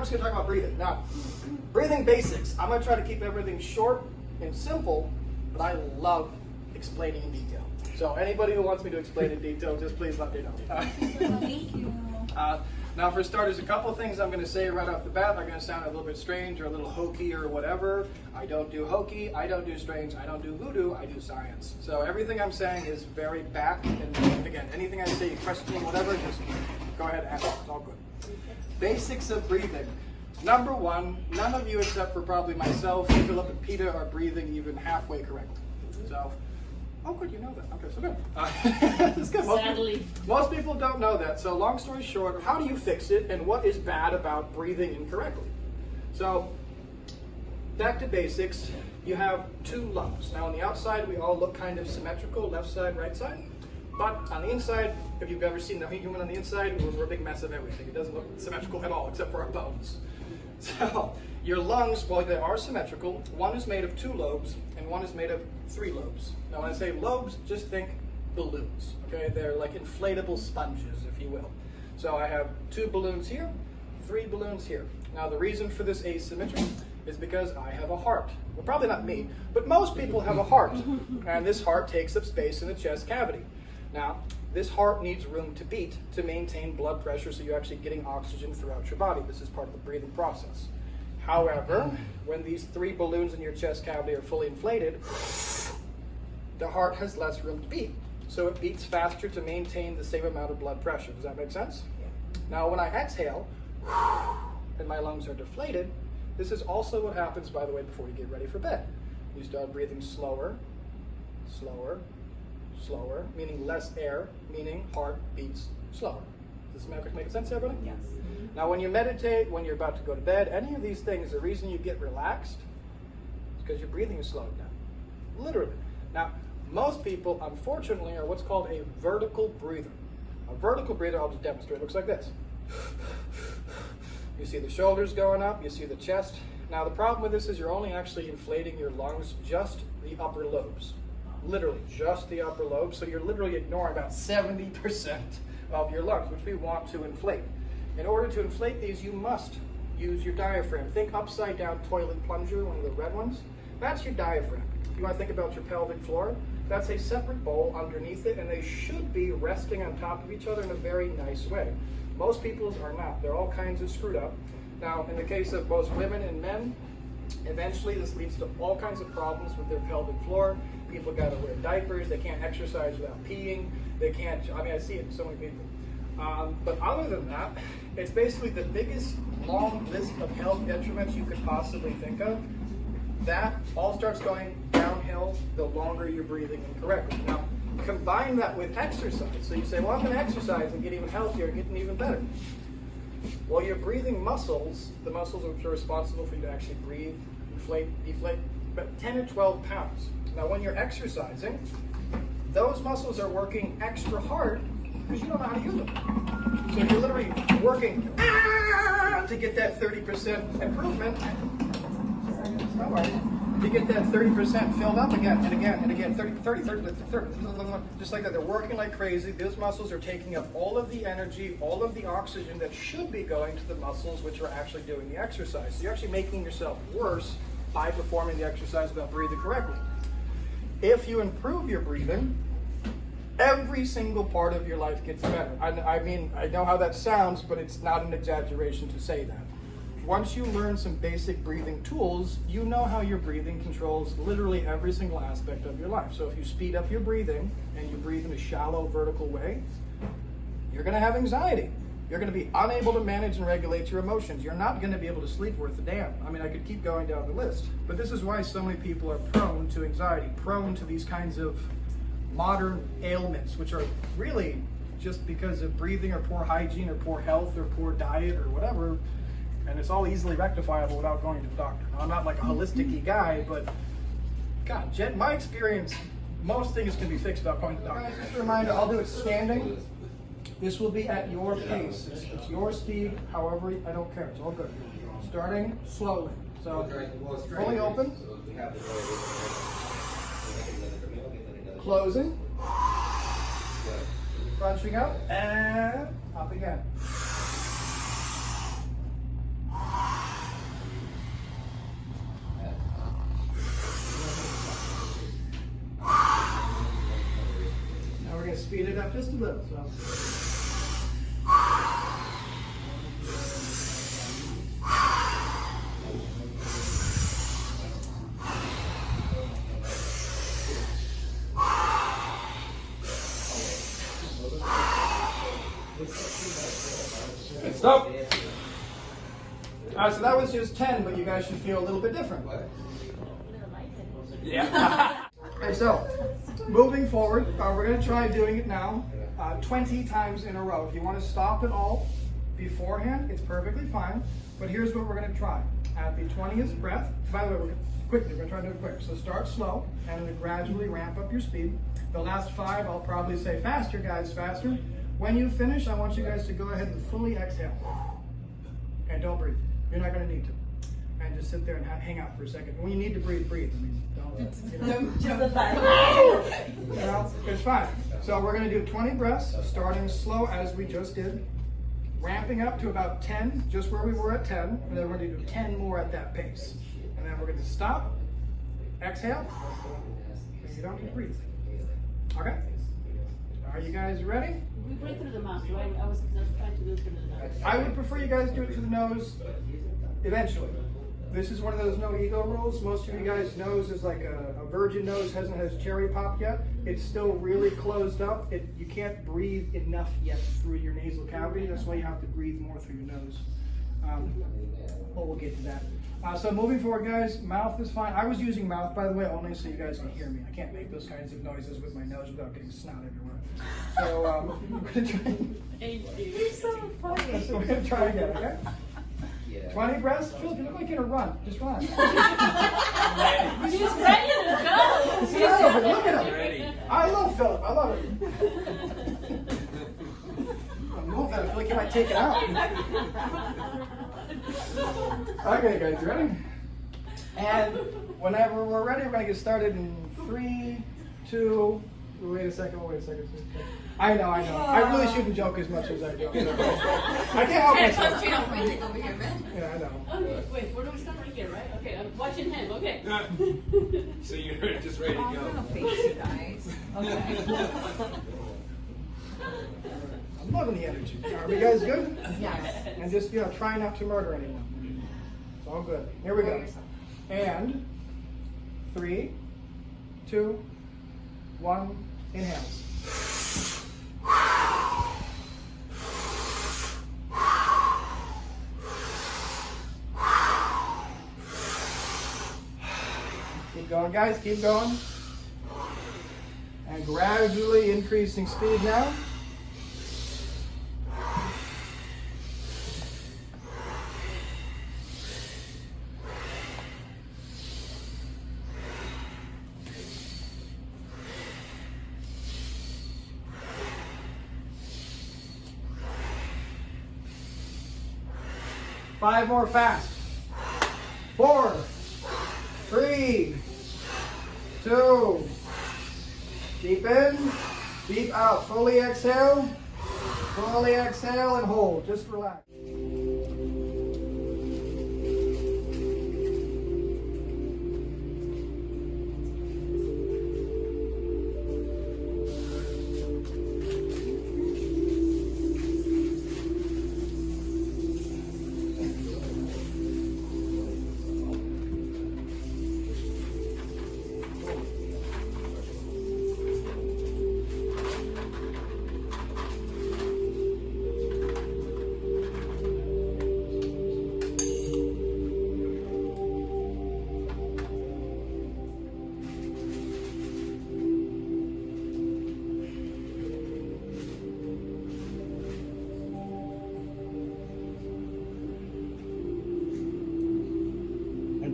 I'm just going to talk about breathing. Now, breathing basics. I'm going to try to keep everything short and simple, but I love explaining in detail. So anybody who wants me to explain in detail, just please let me know. Thank you. Now, for starters, a couple things I'm going to say right off the bat are going to sound a little bit strange or a little hokey or whatever. I don't do hokey, I don't do strange, I don't do voodoo, I do science. So everything I'm saying is very backed, and again, anything I say, questioning, whatever, just go ahead and ask. It's all good. Basics of breathing. Number one, none of you except for probably myself, Philip, and Peter are breathing even halfway correct. So, oh good, you know that. Okay, so good. It's good. Sadly. Most people don't know that. So long story short, how do you fix it and what is bad about breathing incorrectly? So, back to basics, you have two lungs. Now on the outside, we all look kind of symmetrical, left side, right side. But on the inside, if you've ever seen the human on the inside, we're a big mess of everything. It doesn't look symmetrical at all, except for our bones. So, your lungs, while they are symmetrical, one is made of 2 lobes and one is made of 3 lobes. Now when I say lobes, just think balloons, okay? They're like inflatable sponges, if you will. So I have 2 balloons here, 3 balloons here. Now the reason for this asymmetry is because I have a heart. Well, probably not me, but most people have a heart. And this heart takes up space in the chest cavity. Now, this heart needs room to beat to maintain blood pressure so you're actually getting oxygen throughout your body. This is part of the breathing process. However, when these 3 balloons in your chest cavity are fully inflated, the heart has less room to beat. So it beats faster to maintain the same amount of blood pressure. Does that make sense? Yeah. Now when I exhale, and my lungs are deflated, this is also what happens, by the way, before you get ready for bed. You start breathing slower, slower, slower, meaning less air, meaning heart beats slower. Does this make sense to everybody? Yes. Now when you meditate, when you're about to go to bed, any of these things, the reason you get relaxed is because your breathing is slowing down. Literally. Now, most people, unfortunately, are what's called a vertical breather. A vertical breather, I'll just demonstrate, looks like this. You see the shoulders going up, you see the chest. Now the problem with this is you're only actually inflating your lungs just the upper lobes. Literally, just the upper lobes. So you're literally ignoring about 70% of your lungs, which we want to inflate. In order to inflate these, you must use your diaphragm. Think upside down toilet plunger, one of the red ones. That's your diaphragm. If you want to think about your pelvic floor, that's a separate bowl underneath it, and they should be resting on top of each other in a very nice way. Most people's are not. They're all kinds of screwed up. Now, in the case of both women and men, eventually this leads to all kinds of problems with their pelvic floor. People got to wear diapers. They can't exercise without peeing. They can't, I mean, I see it in so many people. But other than that, it's basically the biggest long list of health detriments you could possibly think of. That all starts going downhill the longer you're breathing incorrectly. Now, combine that with exercise. So you say, well, I'm going to exercise and get even healthier and get even better. Well, your breathing muscles, the muscles which are responsible for you to actually breathe, inflate, deflate, about 10 to 12 pounds. Now, when you're exercising, those muscles are working extra hard because you don't know how to use them. So if you're literally working to get that 30% improvement, to get that 30% filled up again and again and again, 30, just like that. They're working like crazy. Those muscles are taking up all of the energy, all of the oxygen that should be going to the muscles which are actually doing the exercise. So you're actually making yourself worse by performing the exercise without breathing correctly. If you improve your breathing, every single part of your life gets better. I mean, I know how that sounds, but it's not an exaggeration to say that. Once you learn some basic breathing tools, you know how your breathing controls literally every single aspect of your life. So if you speed up your breathing and you breathe in a shallow, vertical way, you're going to have anxiety. You're going to be unable to manage and regulate your emotions. You're not going to be able to sleep worth a damn. I mean, I could keep going down the list. But this is why so many people are prone to anxiety, prone to these kinds of modern ailments, which are really just because of breathing or poor hygiene or poor health or poor diet or whatever. And it's all easily rectifiable without going to the doctor. Now, I'm not like a holistic-y guy, but God, my experience, most things can be fixed without going to the doctor. Just a reminder, I'll do it standing. This will be at your pace. It's your speed, however, I don't care. It's all good. Starting slowly. So, fully open. Closing. Crunching up. And up again. up just a little. So. Stop. So that was just 10, but you guys should feel a little bit different. Yeah. Okay, so moving forward, we're going to try doing it now 20 times in a row. If you want to stop it all beforehand, it's perfectly fine. But here's what we're going to try. At the 20th breath, by the way, we're going to try to do it quick. So start slow and then gradually ramp up your speed. The last 5, I'll probably say faster, guys, faster. When you finish, I want you guys to go ahead and fully exhale. Okay, don't breathe. You're not going to need to. And just sit there and hang out for a second. When you need to breathe, breathe. I mean, don't jump back. It's fine. So we're going to do 20 breaths, starting slow as we just did, ramping up to about 10, just where we were at 10, and then we're going to do 10 more at that pace. And then we're going to stop, exhale, and you don't need to breathe. Okay? Are you guys ready? We breathe through the mouth, right? I was just trying to do it through the nose. I would prefer you guys do it through the nose eventually. This is one of those no ego rules. Most of you guys' nose is like a virgin nose, hasn't had its cherry pop yet. It's still really closed up. You can't breathe enough yet through your nasal cavity. That's why you have to breathe more through your nose. But we'll get to that. So moving forward, guys, mouth is fine. I was using mouth, by the way, only so you guys can hear me. I can't make those kinds of noises with my nose without getting snot everywhere. So we're going to try. You're so funny. So we're going to try again, okay? 20 breaths. Philip, you look like you're going to run. Just run. He's ready to go. He's ready. Look at him. I love Philip. I love him. I'm moving. I feel like you might take it out. Okay, guys, ready? And whenever we're ready, we're going to get started in 3, 2, wait a second. I know. I really shouldn't joke as much as I joke. I can't help myself. You don't breathe over here, man. Yeah, I know. Okay, wait, where do we start? Right here, right? Okay, I'm watching him, okay. So you're just ready to I'm go. gonna face you guys. Okay. I'm loving the energy. Are we guys good? Yes. And just, try not to murder anyone. It's all good. Here we go. And 3, 2, 1, inhale. Keep going, guys, keep going. And gradually increasing speed now. Five more fast. 4, 3, 2. Deep in, deep out. Fully exhale and hold. Just relax.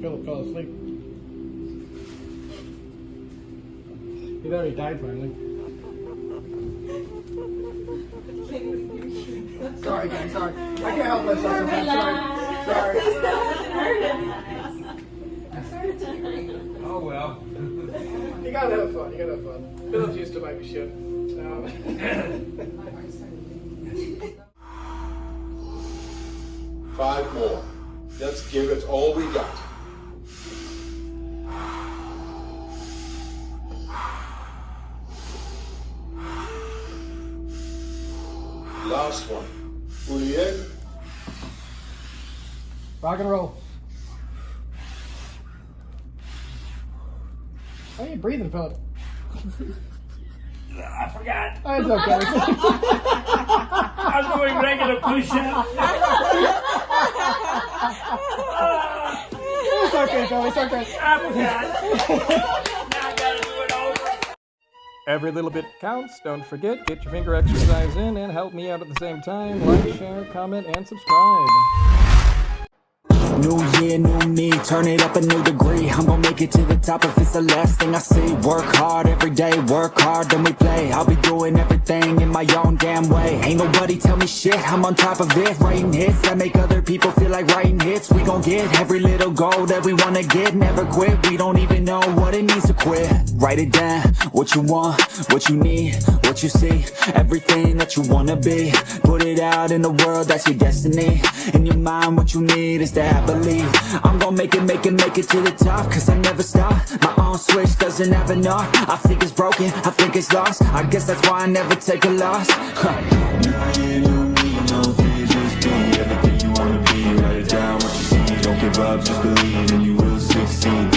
Philip fell asleep. He already died finally. Sorry, guys, sorry. I can't help myself. Sorry. Oh well. You gotta have fun. Philip's used to my shit. 5 more. Let's give it all we got. last one. Fully in. Rock and roll. How are you breathing, Philip? I forgot. Oh, it's okay. I was doing regular push-ups. It's okay, Philip. It's okay. I forgot. Now I gotta do it over. Every little bit counts. Don't forget, get your finger exercise in and help me out at the same time. Like, share, comment, and subscribe. New year, new me, turn it up a new degree. I'm gonna make it to the top if it's the last thing I see. Work hard every day, work hard, then we play. I'll be doing everything in my own damn way. Ain't nobody tell me shit, I'm on top of it. Writing hits that make other people feel like writing hits. We gon' get every little goal that we wanna get. Never quit, we don't even know what it means to quit. Write it down, what you want, what you need, what you see. Everything that you wanna be. Put it out in the world, that's your destiny. In your mind, what you need is to have believe. I'm gonna make it to the top, cause I never stop. My own switch doesn't have enough. I think it's broken, I think it's lost. I guess that's why I never take a loss. New year, new me, no fear, just be everything you wanna be. Write it down, what you see, don't give up, just believe and you will succeed.